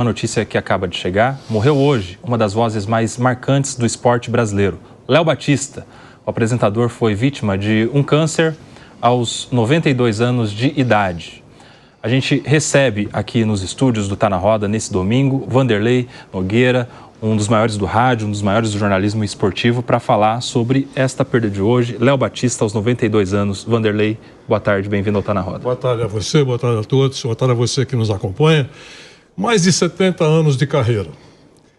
Uma notícia que acaba de chegar: morreu hoje uma das vozes mais marcantes do esporte brasileiro, Léo Batista. O apresentador foi vítima de um câncer aos 92 anos de idade. A gente recebe aqui nos estúdios do Tá na Roda, nesse domingo, Vanderlei Nogueira, um dos maiores do rádio, um dos maiores do jornalismo esportivo, para falar sobre esta perda de hoje. Léo Batista, aos 92 anos. Vanderlei, boa tarde, bem-vindo ao Tá na Roda. Boa tarde a você, boa tarde a todos, boa tarde a você que nos acompanha. Mais de 70 anos de carreira.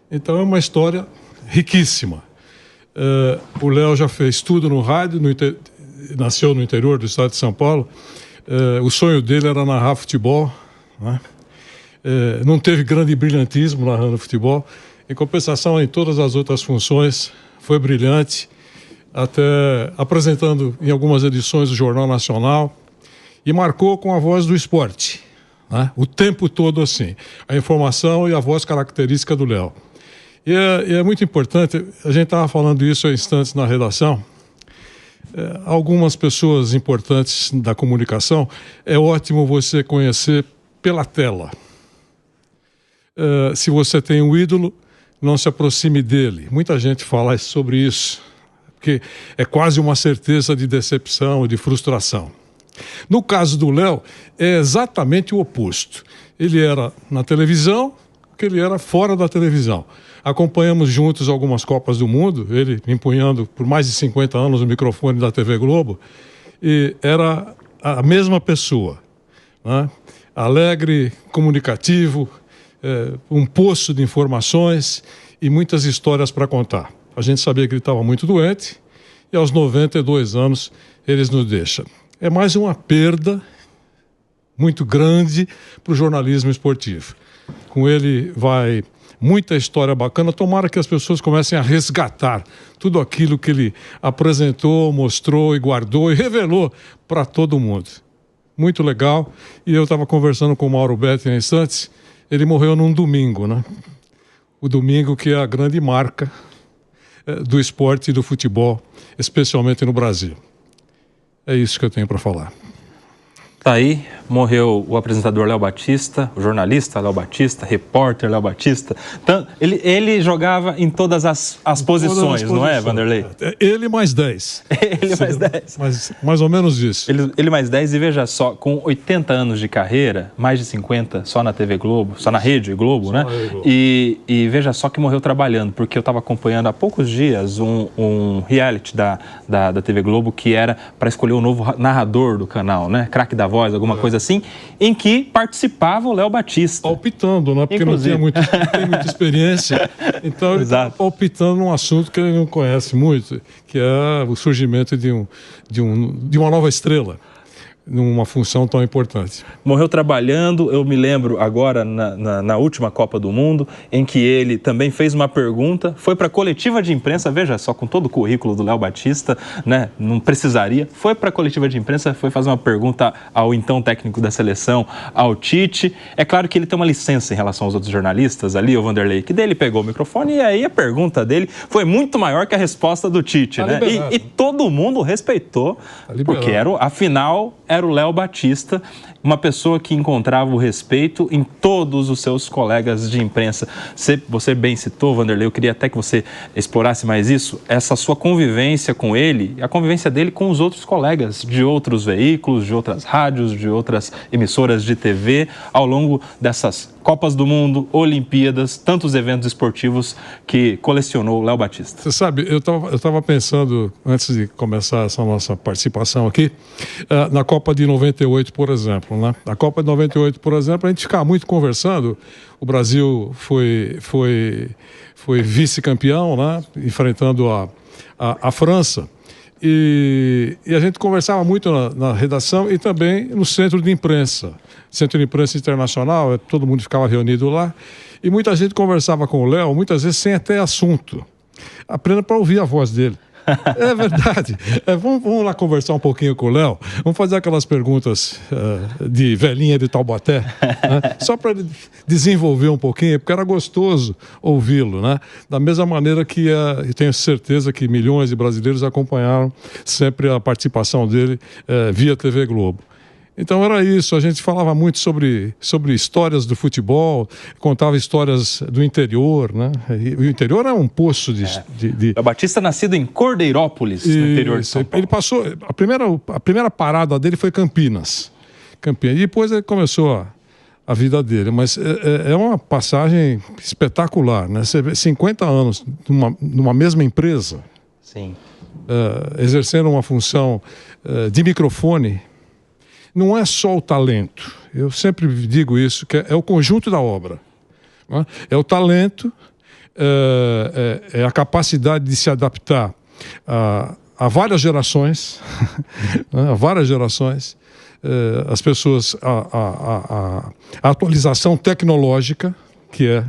Então é uma história riquíssima. O Léo já fez tudo no rádio, nasceu no interior do estado de São Paulo. O sonho dele era narrar futebol, né? Não teve grande brilhantismo narrando futebol. Em compensação, em todas as outras funções, foi brilhante, até apresentando em algumas edições do Jornal Nacional, e marcou com a voz do esporte, né? O tempo todo assim, a informação e a voz característica do Léo. E é muito importante, a gente estava falando isso há instantes na redação, algumas pessoas importantes da comunicação, é ótimo você conhecer pela tela. Se você tem um ídolo, não se aproxime dele. Muita gente fala sobre isso, porque é quase uma certeza de decepção e de frustração. No caso do Léo, é exatamente o oposto. Ele era na televisão, que ele era fora da televisão. Acompanhamos juntos algumas Copas do Mundo, ele empunhando por mais de 50 anos o microfone da TV Globo, e era a mesma pessoa, né? Alegre, comunicativo, um poço de informações e muitas histórias para contar. A gente sabia que ele estava muito doente e aos 92 anos ele nos deixa. É mais uma perda muito grande para o jornalismo esportivo. Com ele vai muita história bacana. Tomara que as pessoas comecem a resgatar tudo aquilo que ele apresentou, mostrou e guardou e revelou para todo mundo. Muito legal. E eu estava conversando com o Mauro Betti há instantes. Ele morreu num domingo, né? O domingo que é a grande marca do esporte e do futebol, especialmente no Brasil. É isso que eu tenho para falar. Tá aí, morreu o apresentador Léo Batista, o jornalista Léo Batista, repórter Léo Batista. Então, ele jogava em todas as posições, não é, Vanderlei? Ele mais 10. Ele mais 10. Mais ou menos isso. Ele mais 10, e veja só, com 80 anos de carreira, mais de 50 só na TV Globo, só na Rede Globo, né? Globo. E veja só que morreu trabalhando, porque eu estava acompanhando há poucos dias um reality da TV Globo que era para escolher o novo narrador do canal, né? Craque da voz, alguma coisa assim, em que participava o Léo Batista. Palpitando, né? Porque não tem muita experiência. Então ele está palpitando num assunto que ele não conhece muito, que é o surgimento de uma nova estrela, numa função tão importante. Morreu trabalhando. Eu me lembro agora na última Copa do Mundo, em que ele também fez uma pergunta, foi para a coletiva de imprensa, veja só, com todo o currículo do Léo Batista, né, não precisaria, foi para a coletiva de imprensa, foi fazer uma pergunta ao então técnico da seleção, ao Tite. É claro que ele tem uma licença em relação aos outros jornalistas ali, o Vanderlei, que dele pegou o microfone, e aí a pergunta dele foi muito maior que a resposta do Tite, né? E todo mundo respeitou, porque afinal era o Léo Batista, uma pessoa que encontrava o respeito em todos os seus colegas de imprensa. Você bem citou, Vanderlei, eu queria até que você explorasse mais isso, essa sua convivência com ele, a convivência dele com os outros colegas de outros veículos, de outras rádios, de outras emissoras de TV, ao longo dessas Copas do Mundo, Olimpíadas, tantos eventos esportivos que colecionou o Léo Batista. Você sabe, eu estava pensando, antes de começar essa nossa participação aqui, na Copa de 98, por exemplo, né? A Copa de 98, por exemplo, a gente ficava muito conversando. O Brasil foi vice-campeão, né? Enfrentando a França. E a gente conversava muito na redação e também no Centro de Imprensa. Centro de Imprensa Internacional, todo mundo ficava reunido lá. E muita gente conversava com o Léo, muitas vezes sem até assunto. Apenas para ouvir a voz dele. É verdade. Vamos lá conversar um pouquinho com o Léo. Vamos fazer aquelas perguntas de velhinha de Taubaté, né? Só para ele desenvolver um pouquinho, porque era gostoso ouvi-lo, né? Da mesma maneira que eu tenho certeza que milhões de brasileiros acompanharam sempre a participação dele via TV Globo. Então era isso, a gente falava muito sobre histórias do futebol, contava histórias do interior, né? E o interior é um poço de... O Batista nascido em Cordeirópolis, no interior de São Paulo. Ele passou, a primeira parada dele foi Campinas. E depois ele começou a vida dele, mas é uma passagem espetacular, né? Você vê 50 anos numa mesma empresa, sim, exercendo uma função de microfone. Não é só o talento, eu sempre digo isso, que é o conjunto da obra, né? É o talento, é a capacidade de se adaptar a várias gerações, né? A várias gerações, as pessoas, a atualização tecnológica, que é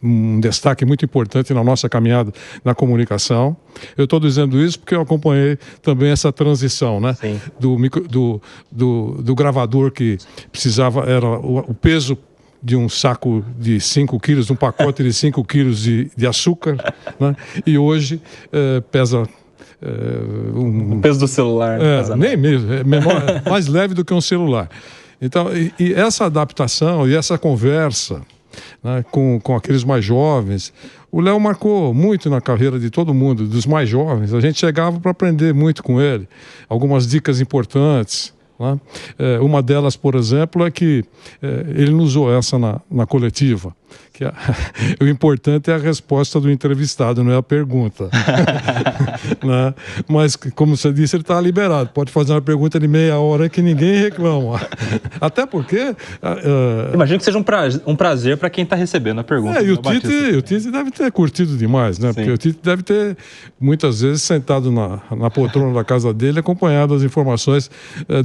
um destaque muito importante na nossa caminhada na comunicação. Eu estou dizendo isso porque eu acompanhei também essa transição, né? Do gravador que precisava, era o peso de um saco de 5 quilos, um pacote de 5 quilos de açúcar, né? E hoje pesa... o peso do celular. Nem mesmo, é menor, mais leve do que um celular. Então, e essa adaptação e essa conversa, né, com aqueles mais jovens, o Léo marcou muito na carreira de todo mundo, dos mais jovens. A gente chegava para aprender muito com ele, algumas dicas importantes, né? Uma delas, por exemplo, é que ele não usou essa na coletiva, que o importante é a resposta do entrevistado, não é a pergunta. Né? Mas, como você disse, ele está liberado. Pode fazer uma pergunta de meia hora que ninguém reclama. Até porque... Imagino que seja um prazer para quem está recebendo a pergunta. E o Tite deve ter curtido demais, né? Sim. Porque o Tite deve ter, muitas vezes, sentado na poltrona da casa dele, acompanhado as informações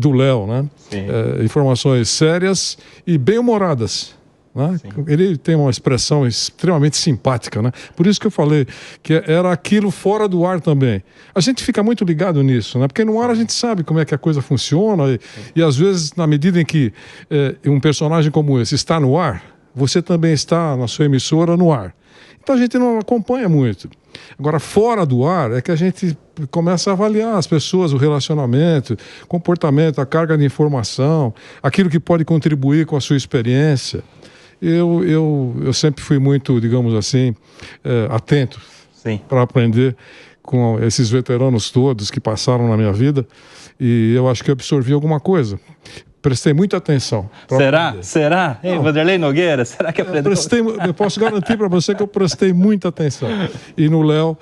do Léo, né? Informações sérias e bem-humoradas. Né? Ele tem uma expressão extremamente simpática, né? Por isso que eu falei que era aquilo fora do ar também. A gente fica muito ligado nisso, né? Porque no ar a gente sabe como é que a coisa funciona e às vezes, na medida em que um personagem como esse está no ar, você também está na sua emissora no ar. Então a gente não acompanha muito. Agora, fora do ar é que a gente começa a avaliar as pessoas, o relacionamento, comportamento, a carga de informação, aquilo que pode contribuir com a sua experiência. Eu sempre fui muito, digamos assim, atento para aprender com esses veteranos todos que passaram na minha vida, e eu acho que eu absorvi alguma coisa. Prestei muita atenção. Será? Ei, Vanderlei Nogueira, será que aprendeu? Eu posso garantir para você que eu prestei muita atenção. E no Léo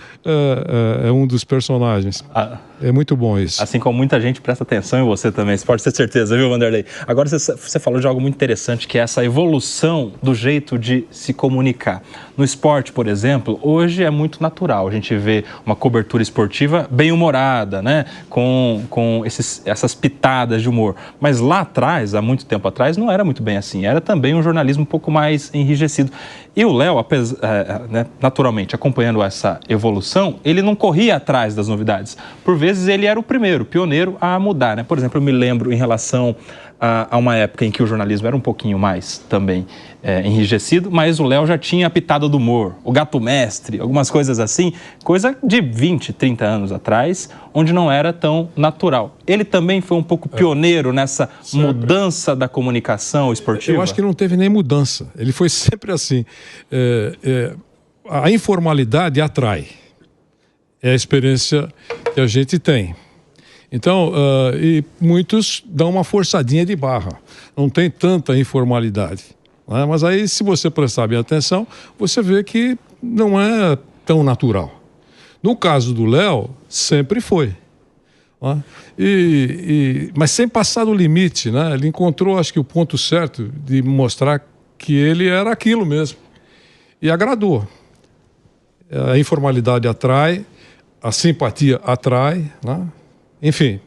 é um dos personagens. É muito bom isso. Assim como muita gente presta atenção em você também, você pode ter certeza, viu, Vanderlei? Agora você falou de algo muito interessante, que é essa evolução do jeito de se comunicar. No esporte, por exemplo, hoje é muito natural. A gente vê uma cobertura esportiva bem-humorada, né? Com essas pitadas de humor. Mas lá atrás, há muito tempo atrás, não era muito bem assim. Era também um jornalismo um pouco mais enrijecido. E o Léo, naturalmente, acompanhando essa evolução, ele não corria atrás das novidades. Por vezes, ele era o primeiro, pioneiro a mudar, né? Por exemplo, eu me lembro em relação a uma época em que o jornalismo era um pouquinho mais também enrijecido, mas o Léo já tinha a pitada do humor, o gato mestre, algumas coisas assim, coisa de 20, 30 anos atrás, onde não era tão natural. Ele também foi um pouco pioneiro nessa mudança da comunicação esportiva? Eu acho que não teve nem mudança, ele foi sempre assim. A informalidade atrai, é a experiência que a gente tem. Então, e muitos dão uma forçadinha de barra, não tem tanta informalidade, né? Mas aí, se você prestar bem atenção, você vê que não é tão natural. No caso do Léo, sempre foi, né? Mas sem passar do limite, né? Ele encontrou, acho que, o ponto certo de mostrar que ele era aquilo mesmo, e agradou. A informalidade atrai, a simpatia atrai, né? Enfim,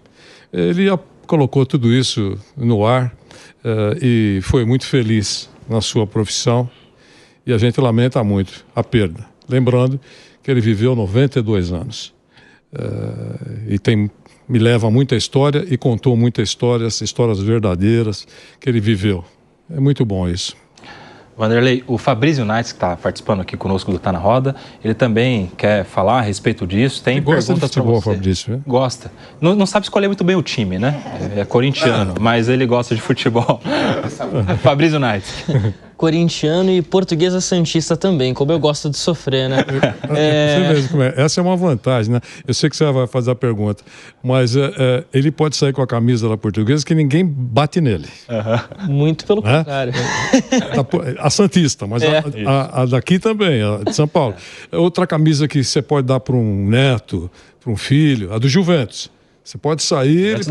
ele colocou tudo isso no ar e foi muito feliz na sua profissão, e a gente lamenta muito a perda. Lembrando que ele viveu 92 anos e me leva a muita história e contou muitas histórias verdadeiras que ele viveu. É muito bom isso. Vanderlei, o Fabrício Naitz, que está participando aqui conosco do Tá Na Roda, ele também quer falar a respeito disso. Tem perguntas para você. Fabrício, né? Gosta. Não sabe escolher muito bem o time, né? É corintiano, mas ele gosta de futebol. Fabrício Naitz. Corintiano e portuguesa santista também, como eu gosto de sofrer, né? Você mesmo como é. Essa é uma vantagem, né? Eu sei que você vai fazer a pergunta, mas ele pode sair com a camisa da portuguesa que ninguém bate nele. Muito pelo contrário. A santista, mas a daqui também, a de São Paulo. Outra camisa que você pode dar para um neto, para um filho, a do Juventus. Você pode sair, ele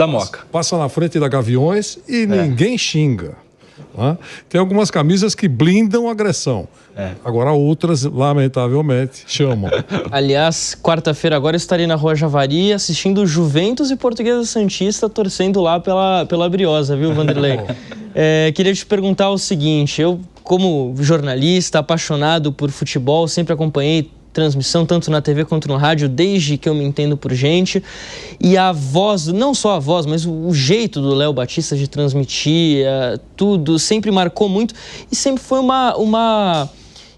passa na frente da Gaviões e ninguém xinga. Tem algumas camisas que blindam a agressão. Agora outras, lamentavelmente, chamam. Aliás, quarta-feira agora eu estarei na Rua Javari assistindo Juventus e Portuguesa Santista, torcendo lá pela Briosa, viu, Vanderlei? Queria te perguntar o seguinte, eu, como jornalista, apaixonado por futebol, sempre acompanhei transmissão tanto na TV quanto no rádio, desde que eu me entendo por gente, e a voz, não só a voz, mas o jeito do Léo Batista de transmitir, tudo, sempre marcou muito e sempre foi uma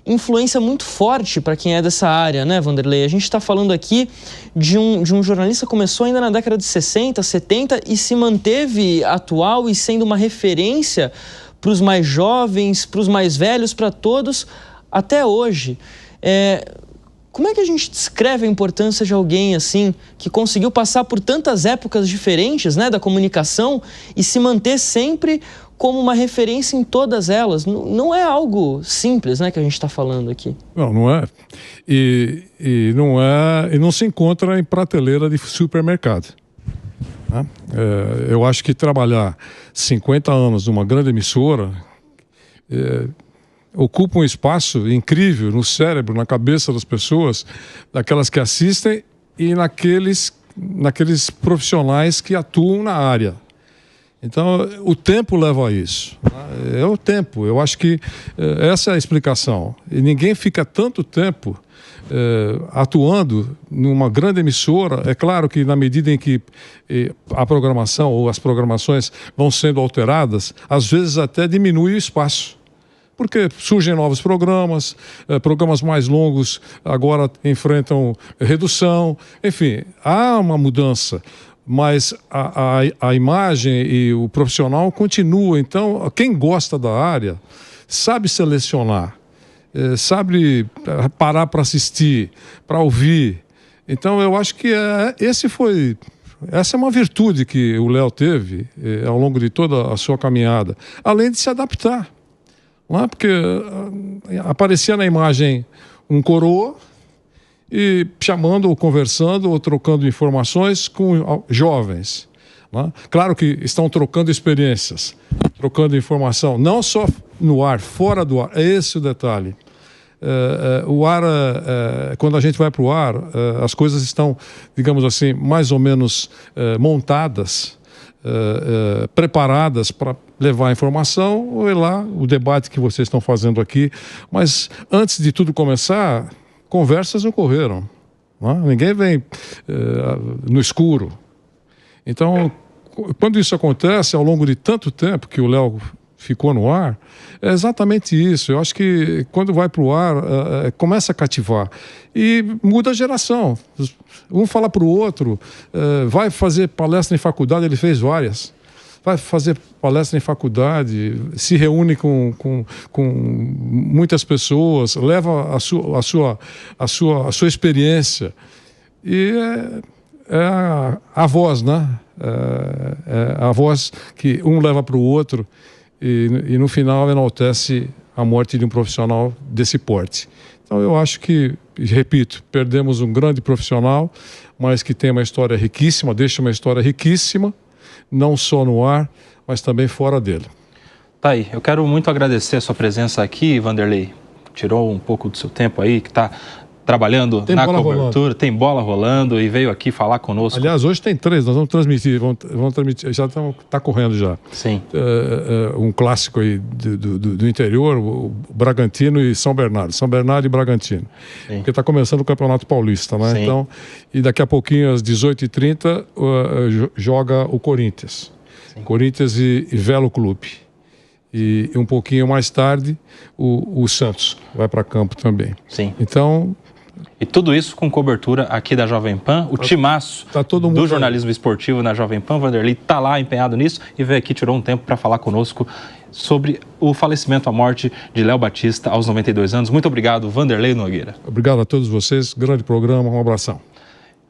influência muito forte para quem é dessa área, né, Vanderlei? A gente está falando aqui de um jornalista que começou ainda na década de 60, 70 e se manteve atual e sendo uma referência para os mais jovens, para os mais velhos, para todos, até hoje. Como é que a gente descreve a importância de alguém assim, que conseguiu passar por tantas épocas diferentes, né, da comunicação e se manter sempre como uma referência em todas elas? Não é algo simples, né, que a gente está falando aqui. Não é. E não se encontra em prateleira de supermercado. Né? Eu acho que trabalhar 50 anos numa grande emissora ocupa um espaço incrível no cérebro, na cabeça das pessoas, daquelas que assistem e naqueles profissionais que atuam na área. Então, o tempo leva a isso. É o tempo. Eu acho que essa é a explicação. E ninguém fica tanto tempo atuando numa grande emissora. É claro que na medida em que a programação ou as programações vão sendo alteradas, às vezes até diminui o espaço. Porque surgem novos programas, programas mais longos agora enfrentam redução, enfim, há uma mudança, mas a imagem e o profissional continuam. Então, quem gosta da área sabe selecionar, sabe parar para assistir, para ouvir. Então, eu acho que essa é uma virtude que o Léo teve ao longo de toda a sua caminhada, além de se adaptar. Porque aparecia na imagem um coroa e chamando ou conversando ou trocando informações com jovens. Claro que estão trocando experiências, trocando informação, não só no ar, fora do ar. É esse o detalhe. O ar, quando a gente vai para o ar, as coisas estão, digamos assim, mais ou menos montadas, preparadas para levar a informação, ou é lá o debate que vocês estão fazendo aqui. Mas antes de tudo começar, conversas ocorreram. Ninguém vem no escuro. Então, quando isso acontece ao longo de tanto tempo que o Léo ficou no ar, é exatamente isso. Eu acho que quando vai para o ar, começa a cativar. E muda a geração. Um fala para o outro, vai fazer palestra em faculdade, ele fez várias. Vai fazer palestra em faculdade, se reúne com muitas pessoas, leva a sua experiência. E a voz, né? A voz que um leva para o outro e no final enaltece a morte de um profissional desse porte. Então eu acho que, repito, perdemos um grande profissional, mas que tem uma história riquíssima, deixa uma história riquíssima, não só no ar, mas também fora dele. Tá aí, eu quero muito agradecer a sua presença aqui, Vanderlei. Tirou um pouco do seu tempo aí, que está trabalhando na cobertura, tem bola rolando e veio aqui falar conosco. Aliás, hoje tem 3, nós vamos transmitir, já está correndo já. Sim. Um clássico aí do interior, o Bragantino e São Bernardo e Bragantino. Sim. Porque está começando o Campeonato Paulista, né? Sim. Então, e daqui a pouquinho, às 18h30, joga o Corinthians. Sim. Corinthians e Velo Clube. E um pouquinho mais tarde, o Santos vai para campo também. Sim. Então... E tudo isso com cobertura aqui da Jovem Pan, o timaço do jornalismo esportivo na Jovem Pan. Vanderlei está lá empenhado nisso e veio aqui, tirou um tempo para falar conosco sobre o falecimento, a morte de Léo Batista aos 92 anos. Muito obrigado, Vanderlei Nogueira. Obrigado a todos vocês, grande programa, um abração.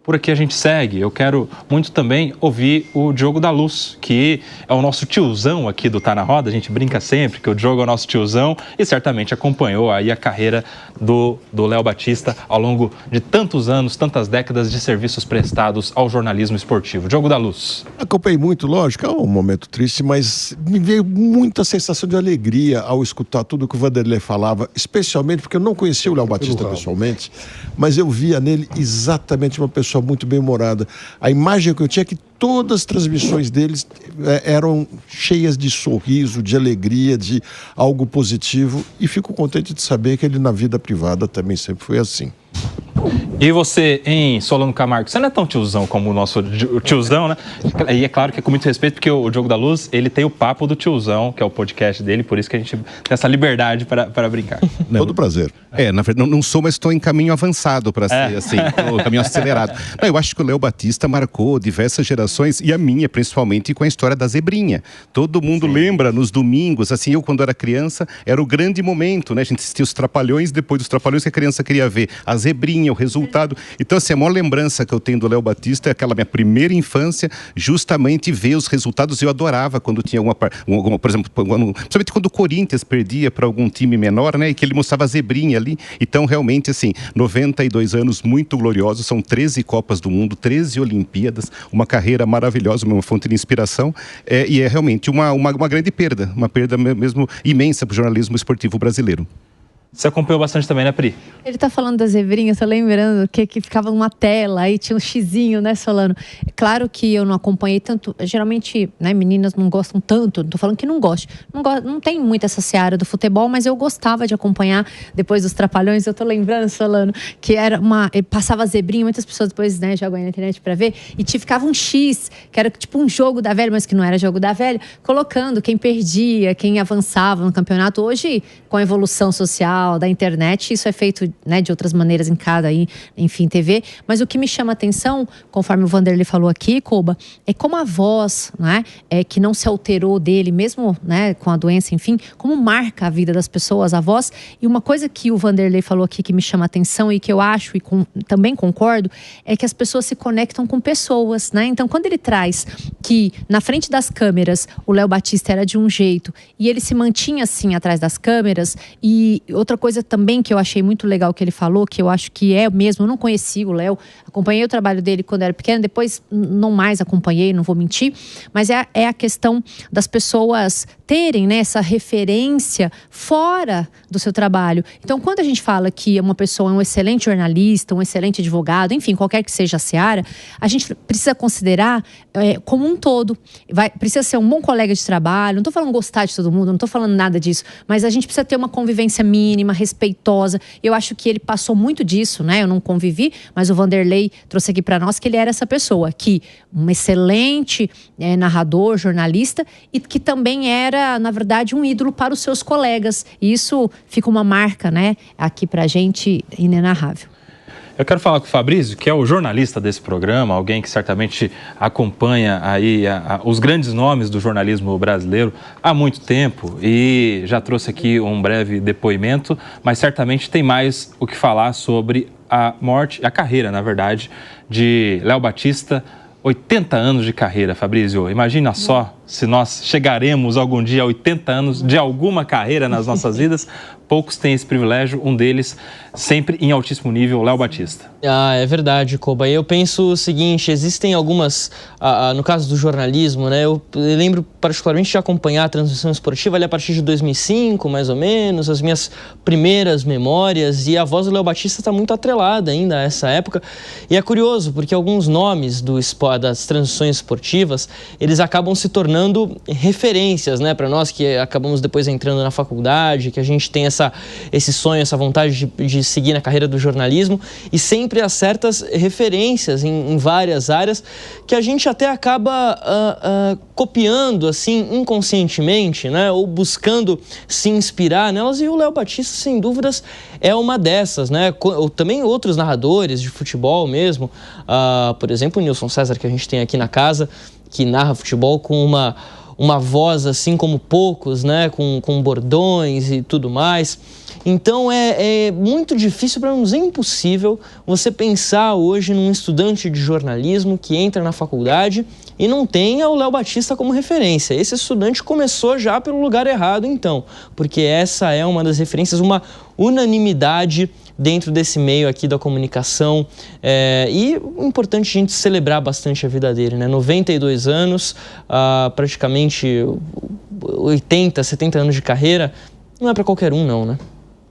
Por aqui a gente segue. Eu quero muito também ouvir o Diogo da Luz, que é o nosso tiozão aqui do Tá na Roda. A gente brinca sempre que o Diogo é o nosso tiozão e certamente acompanhou aí a carreira do Léo Batista ao longo de tantos anos, tantas décadas de serviços prestados ao jornalismo esportivo. Diogo da Luz. Acompanhei muito, lógico, é um momento triste, mas me veio muita sensação de alegria ao escutar tudo que o Vanderlei falava, especialmente porque eu não conhecia o Léo Batista pessoalmente, mas eu via nele exatamente uma pessoa muito bem-humorada. A imagem que eu tinha é que todas as transmissões deles eram cheias de sorriso, de alegria, de algo positivo, e fico contente de saber que ele na vida privada também sempre foi assim. E você, em Solano Camargo, você não é tão tiozão como o nosso tiozão, né? E é claro que é com muito respeito, porque o Diogo da Luz, ele tem o Papo do Tiozão, que é o podcast dele, por isso que a gente tem essa liberdade para brincar. Todo prazer. Na verdade, não sou, mas estou em caminho avançado para ser assim, caminho acelerado. Não, eu acho que o Léo Batista marcou diversas gerações, e a minha, principalmente, com a história da zebrinha. Todo mundo lembra, nos domingos, assim, eu quando era criança, era o grande momento, né? A gente assistia os Trapalhões, depois dos Trapalhões que a criança queria ver a zebrinha, o resultado. Então, assim, a maior lembrança que eu tenho do Léo Batista é aquela minha primeira infância, justamente ver os resultados. Eu adorava quando tinha por exemplo, principalmente quando o Corinthians perdia para algum time menor, né? E que ele mostrava a zebrinha ali. Então, realmente, assim, 92 anos muito gloriosos, são 13 Copas do Mundo, 13 Olimpíadas, uma carreira maravilhosa, uma fonte de inspiração, e é realmente uma grande perda, uma perda mesmo imensa para o jornalismo esportivo brasileiro. Você acompanhou bastante também, né, Pri? Ele tá falando da zebrinha, tô lembrando que ficava numa tela, aí tinha um xizinho, né, Solano? Claro que eu não acompanhei tanto, geralmente, né, meninas não gostam tanto, não tô falando que não goste. Não tem muito essa seara do futebol, mas eu gostava de acompanhar depois dos Trapalhões. Eu tô lembrando, Solano, que era passava a zebrinha, muitas pessoas depois, né, jogam aí na internet pra ver, e ficava um X, que era tipo um jogo da velha, mas que não era jogo da velha, colocando quem perdia, quem avançava no campeonato. Hoje, com a evolução social da internet, isso é feito, né, de outras maneiras em cada aí, enfim, TV. Mas o que me chama a atenção, conforme o Vanderlei falou aqui, Koba, é como a voz, né, que não se alterou dele, mesmo, né, com a doença, enfim, como marca a vida das pessoas, a voz. E uma coisa que o Vanderlei falou aqui que me chama a atenção e que eu acho e também concordo, é que as pessoas se conectam com pessoas, né? Então, quando ele traz que na frente das câmeras o Léo Batista era de um jeito e ele se mantinha assim atrás das câmeras. E outra coisa também que eu achei muito legal que ele falou, que eu acho que é mesmo, eu não conheci o Léo, acompanhei o trabalho dele quando era pequeno, depois não mais acompanhei, não vou mentir, mas é a questão das pessoas terem, né, essa referência fora do seu trabalho. Então, quando a gente fala que uma pessoa é um excelente jornalista, um excelente advogado, enfim, qualquer que seja a seara, a gente precisa considerar como um todo. Precisa ser um bom colega de trabalho, não estou falando gostar de todo mundo, não estou falando nada disso, mas a gente precisa ter uma convivência mínima, respeitosa. Eu acho que ele passou muito disso, né? Eu não convivi, mas o Vanderlei trouxe aqui para nós que ele era essa pessoa, que um excelente narrador, jornalista, e que também era, na verdade, um ídolo para os seus colegas. E isso fica uma marca, né, aqui pra gente inenarrável. Eu quero falar com o Fabrício, que é o jornalista desse programa, alguém que certamente acompanha aí os grandes nomes do jornalismo brasileiro há muito tempo e já trouxe aqui um breve depoimento, mas certamente tem mais o que falar sobre a morte, a carreira, na verdade, de Léo Batista. 80 anos de carreira, Fabrício. Imagina só se nós chegaremos algum dia a 80 anos de alguma carreira nas nossas vidas. Poucos têm esse privilégio, um deles sempre em altíssimo nível, Léo Batista. É verdade, Koba. E eu penso o seguinte, existem algumas, no caso do jornalismo, né, eu lembro particularmente de acompanhar a transmissão esportiva ali a partir de 2005, mais ou menos, as minhas primeiras memórias, e a voz do Léo Batista está muito atrelada ainda a essa época. E é curioso, porque alguns nomes das transmissões esportivas, eles acabam se tornando tornando referências, né, para nós que acabamos depois entrando na faculdade, que a gente tem esse sonho, essa vontade de seguir na carreira do jornalismo, e sempre há certas referências em várias áreas que a gente até acaba copiando assim inconscientemente, né, ou buscando se inspirar nelas, e o Léo Batista, sem dúvidas, é uma dessas, né? Também outros narradores de futebol mesmo, por exemplo, o Nilson César, que a gente tem aqui na casa, que narra futebol com uma voz assim como poucos, né? Com bordões e tudo mais. Então é muito difícil, para não dizer impossível, você pensar hoje num estudante de jornalismo que entra na faculdade e não tenha o Léo Batista como referência. Esse estudante começou já pelo lugar errado, então, porque essa é uma das referências, uma unanimidade dentro desse meio aqui da comunicação, e é importante a gente celebrar bastante a vida dele, né? 92 anos, praticamente 80, 70 anos de carreira, não é para qualquer um não, né?